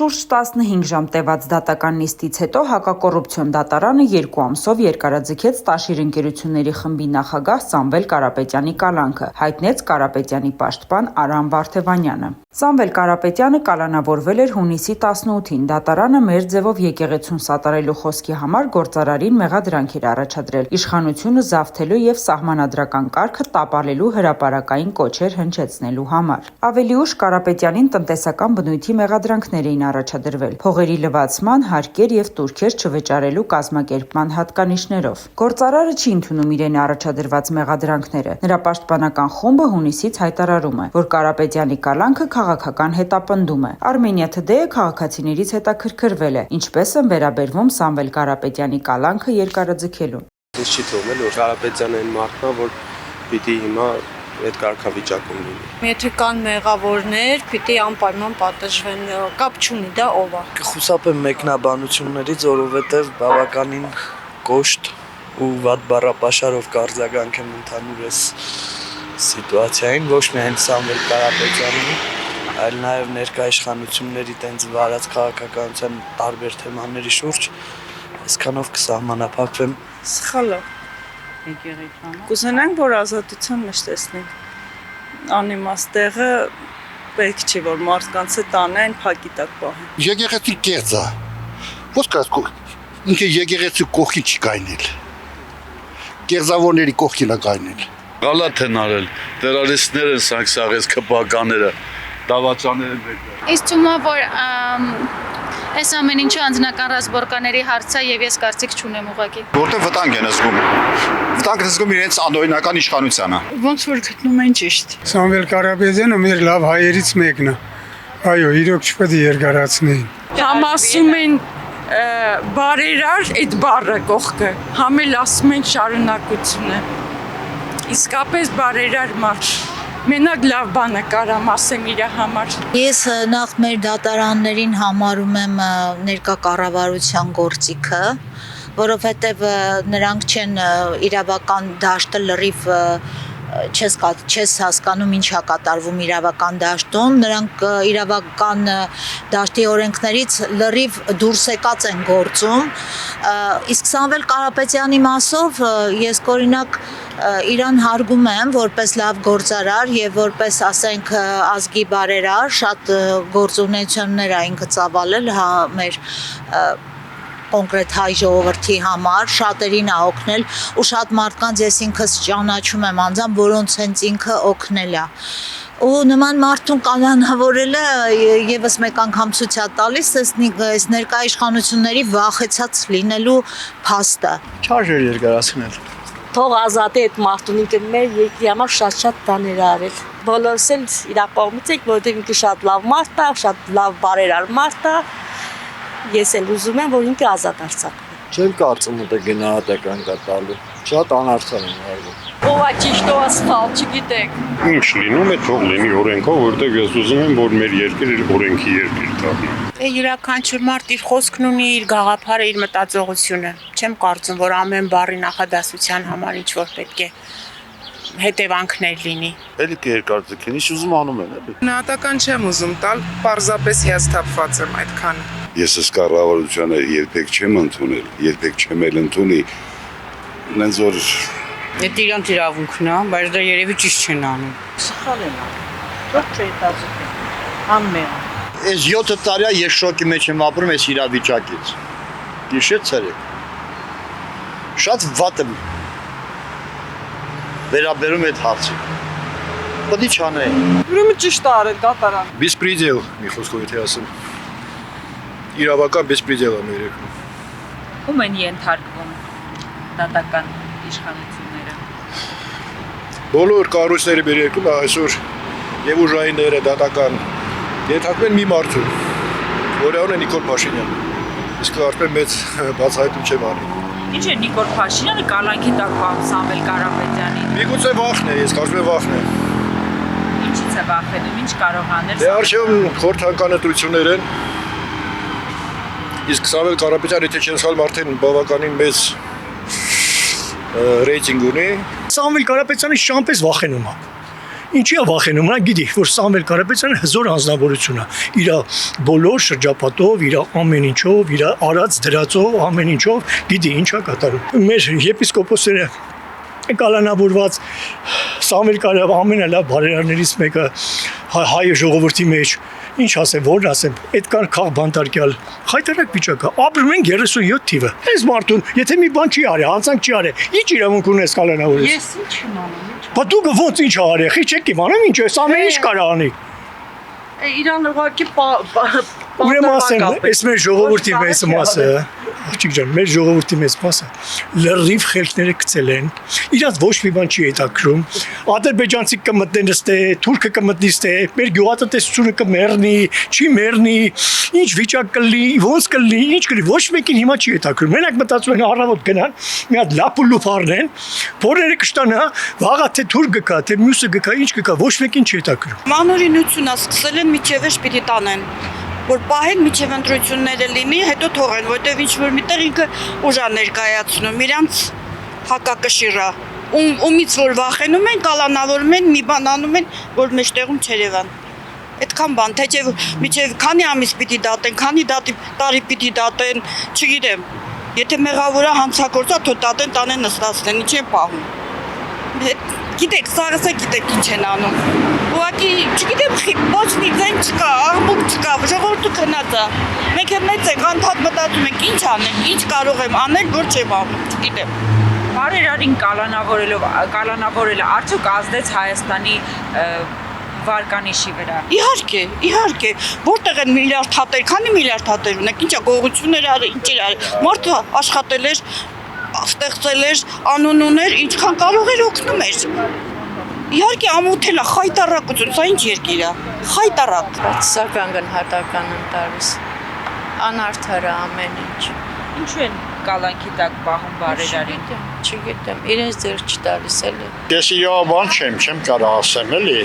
Շուրջ 15 ժամ տևած դատական նիստից հետո հակակոռուպցիոն դատարանը 2 ամսով երկարաձգեց Տաշիր ընկերությունների խմբի նախագահ Սամվել Կարապետյանի կալանքը, հայտնեց Կարապետյանի պաշտպան Արամ Վարդևանյանը։ Սամվել Կարապետյանը կալանավորվել էր հունիսի 18-ին։ Դատարանը մեր ձևով եկեղեցուն սատարելու խոսքի համար գործարարին մեղադրանք էր առաջադրել, իշխանությունը զավթելու եւ սահմանադրական կարգը տապալելու հրապարակային կոչեր հնչեցնելու համար։ Ավելի ուշ Կարապետյանին տնտեսական բնույթի մեղադրանքներ էին առաջադրվել, փողերի լվացման, հարկեր եւ տուրքեր չվճարելու կազմակերպման հատկանիշներով։ Գործարարը չի ընդունում իրեն առաջադրված մեղադրանքները։ Նրա պաշտպանական խումբը հունիսից հայտարարում է, որ Կարապետյանի կալանքը քաղաքական հետապնդում է։ Armenia Today-ը քաղաքացիներից հետաքրքրվել է, ինչպես են վերաբերվում Սամվել Կարապետյանի կալանքը երկարաձգելուն։ Ինչ չի թողնել, որ Կարապետյանը այն մարդն է, որ պիտի հիմա այդ կարգավիճակում լինի։ Եթե կան մեղավորներ, պիտի անպայման պատժվեն, կապ չունի դա ով է։ Կխուսափեմ մեկնաբանություններից, որովհետև բավականին կոշտ ու վատ բառապաշարով կարձագանք եմ ընդհանուր այս սիտուացիային, ոչ միայն Սամվել Կարապետյանին, այլ նաև ներկա իշխանությունների տենց վարած քաղաքականության տարբեր թեմաների շուրջ, այսքանով կսահմանափակվեմ։ Սխալ է։ Կուզենանք, որ ազատության մեջ տեսնենք։ Անիմաստ տեղը պետք չի, որ մարդկանց հետ անեն փակի տակ պահեն։ Եկեղեցի կեղծ է։ Ո՞ս կասկո։ Ինքը եկեղեցի կողքին չի կայնել։ Կեղծավորների կողքին է կայնել։ Գալատ են արել, տերորիստներ են սանքսաղեց կպականները, դավաճաները մեկը։ Իսկ թվում է, որ այս ամեն ինչը անձնական ռազմորկաների հարց է եւ ես կարծիք չունեմ ուղղակի։ Որտեղ վտանգ են զգում։ Վտանգ են զգում իրենց անօրինական իշխանությանը։ Ոնց որ գտնում են ճիշտ։ Սամվել Կարապետյանը մեր լավ հայերից մեկն է։ Այո, իրոք չպետք է երկարացնեին։ Համասում են բարերար այդ բառը կողքը, համ էլ ասում են շարունակություն է։ Իսկապես բարերար մարդ։ Մենակ լավ բանը կարամ ասեմ իր համար։ Ես նախ մեր դատարաններին համարում եմ ներկա կառավարության գործիքը, որովհետև նրանք չեն իրավական դաշտը լրիվ չես հասկանում ինչ է կատարվում իրավական դաշտում, նրանք իրավական դաշտի օրենքներից լրիվ դուրս եկած են գործում, իսկ Սամվել Կարապետյանի մասով ես օրինակ իրան հարգում եմ որպես լավ գործարար եւ որպես ասենք ազգի բարերար, շատ գործունեություններ է ինքը ծավալել մեր կոնկրետ հայ ժողովրդի համար, շատերին է օգնել ու շատ մարդկանց ես ինքս ճանաչում եմ անձամբ, որոնց հենց ինքը օգնել է։ Ու նման մարդուն կալանավորելը եւս մեկ անգամ ցույց է տալիս այս ներկա իշխանությունների վախեցած լինելու փաստը։ Չարժեր երկարացնել։ Թող ազատի այդ մարդուն, ինքը մեր երկրի համար շատ բաներ է արել։ Բոլորս էլ իր կողմից ենք, որովհետև ինքը շատ լավ մարդ է, շատ լավ բարերար մարդ է։ Ես էլ ուզում եմ, որ ինքը ազատ արձակվի։ Չեմ կարծում ότι գնահատական կտալու։ Շատ անարդար եմ արվում։ Ով է ճիշտ, ով է սխալ, չգիտեք։ Ինչ լինում է, թող լինի օրենքով, որտեղ ես ուզում եմ, որ մեր երկիրը օրենքի երկիր դառնա։ Յուրաքանչյուր մարդ իր խոսքն ունի, իր գաղափարը, իր մտածողությունը։ Չեմ կարծում, որ ամեն բառի նախադասության համար ինչ որ պետք է հետևանքներ լինի։ Էլի կերկարծքին, ինչ ուզում անում են, էլի։ Գնահատական չեմ ուզում տալ, պարզապես հիասթափված եմ այդքան։ Ես այս կառավարությանը երբեք չեմ ընդունել, երբեք չեմ էլ ընդունի։ Նենց որ Դա իրանց իրավունքն է, բայց դա երևի ճիշտ չեն անում։ Սխալ են անում։ Ոչ չէ հետազոտել։ Անմեղ։ Այս 7 տարի է ես շոկի մեջ եմ ապրում այս իրավիճակից։ Գիշեր ցերեկ։ Շատ վատ եմ վերաբերում այդ հարցին։ Պետք է չանեի։ Ուրեմն ճիշտ է արել դատարան։ Беспредел, մի խոսքով եթե ասեմ։ Իրավական беспредел է մեր երկրում։ Ում են ենթարկվում դատական իշխանությունները։ Բոլոր կառույցները մեր երկրում այսօր եւ ուժայինները դատական ենթարկվում են մի մարդու, որը անունը Նիկոլ Փաշինյան։ Իսկ արդեն մեծ բացահայտում չեմ անի։ Ինչ է Նիկոլ Փաշինյանը կալանքի տակ պահում Սամվել Կարապետյանին։ Միգուցե վախն է, ես կարծում եմ վախն է։ Ինչից է վախենում, ինչ կարող անել։ Դե արժեվում խորհրդական ընտրություններ են։ Իսկ Սամվել Կարապետյանը եթե չեն սխալվում արդեն բավականին մեծ ռեյտինգ ունի։ Սամվել Կարապետյանը շամպես վախենում է։ Ինչի է վախենում, նա գիտի, որ Սամվել Կարապետյանը հզոր անձնավորություն է։ Իր բոլոր շրջապատով, իր ամեն ինչով, իր արած դրածով, ամեն ինչով գիտի ինչ է կատարում։ Մեր եպիսկոպոսները կալանավորված Սամվել Կարապետյանը ամենալավ բարերարներից մեկը հայ ժողովրդի մեջ ինչ ասեմ, որն ասեմ, այդքան քաղ բանտարկյալ խայտարակ վիճակը, ապրում են 37 թիվը։ Այս մարդուն, եթե մի բան չի արել, հանցանք չի արել, ինչ իրավունք ունես կալանավորես։ Ես ինչ իմանում։ Բա դուք ոնց ինչ արել, խի չեք իմանում ինչ էս ամեն ինչ կարա անի։ Իրան ուղղակի Ուրեմն ասեմ, այս մեր ժողովրդի մեծ մասը, աղջիկ ջան, մեր ժողովրդի մեծ մասը լրիվ խելքները գցել են, իրաց ոչ մի բան չի հետաքրում, ադրբեջանցի կմտնեն ստե, թուրքը կմտնի ստե, մեր գյուղատնտեսությունը կմեռնի, չի մեռնի, ինչ վիճակ կլինի, ոնց կլինի, ինչ կլինի, ոչ մեկին հիմա չի հետաքրում։ Մենակ մտածում են առավոտ գնան, մի հատ լապուլուփ առնեն, փորերը կշտանա, վաղը թե թուրք գկա, թե մյուսը գկա, ինչ գկա, ոչ մեկին չի հետաքրում։ Մանորինությունն սկսել են միջև պիտի տանեն, որ պահեն միջև ընտրությունները լինի, հետո թողեն, որտեվ ինչ որ միտեղ ինքը ուժա ներկայացնում, իրանց հակակշիռա, ումից որ վախենում են, կալանավորում են, մի բան անում են, որ մեջտեղում չերևան։ Այդքան բան, թե միջև քանի ամիս պիտի դատեն, քանի տարի պիտի դատեն, չգիտեմ։ Եթե մեղավորը հանցագործա, թո դատեն, տանեն նստացնեն, ինչ են պահում։ Գիտեք, սարսը գիտեք ինչ են անում։ Ուղղակի, չգիտեմ, ոչ մի ձեն չկա, աղմուկ չկա, ժողովուրդը քնած է։ Մենք էլ մեծ ենք, անդադ մտածում ենք, ինչ անենք, ինչ կարող եմ անել, որ չեմ անում, չգիտեմ։ Բարերարին կալանավորելը արդյոք ազդեց Հայաստանի վարկանիշի վրա։ Իհարկե, որտեղ են միլիարդ հատեր, քանի միլիարդ հատեր ունենք, ինչա գողություններ արել, ինչ արել։ Մարդը աշխատել էր, ստեղծել էր, անուն ուներ, ինչքան կարող էր օգնում էր։ Իհարկե ամոթել է, խայտարակություն, սա ինչ երկիր է, խայտարակ։ Սակայն գնահատական են տալիս, անարդար է ամեն ինչ։ Ինչու են կալանքի տակ պահում բարերարին։ Չգիտեմ, իրենց ձեր չտալիս էլի։ Ես իրավաբան չեմ կարող ասեմ, էլի։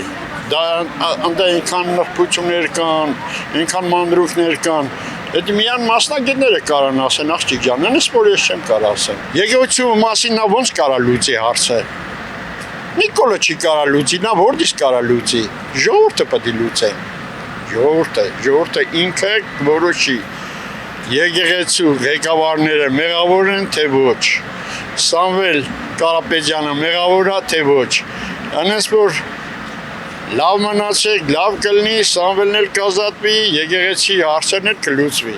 Դա այնտեղ ինքան նրբություններ կան, ինքան մանրուքներ կան։ Այդ միան մասնագետները կարան ասեն, աղջիկ ջան, այնպես որ ես չեմ կարող ասեմ։ Եկեղեցու մասին նա ոնց կարա լուծի հարցը։ Նիկոլը չի կարա լուծի, նա որտից կարա լուծի։ Ժողովուրդը պետք է լուծեն։ Ժողովուրդը ինքը որոշի։ Եկեղեցու ղեկավարները մեղավոր են, թե ոչ։ Սամվել Կարապետյանը մեղավոր է, թե ոչ։ Այնպես որ լավ մնացեք, լավ կլինի, Սամվելն էլ կազատվի, եկեղեցի հարցերն էլ կլուծվի։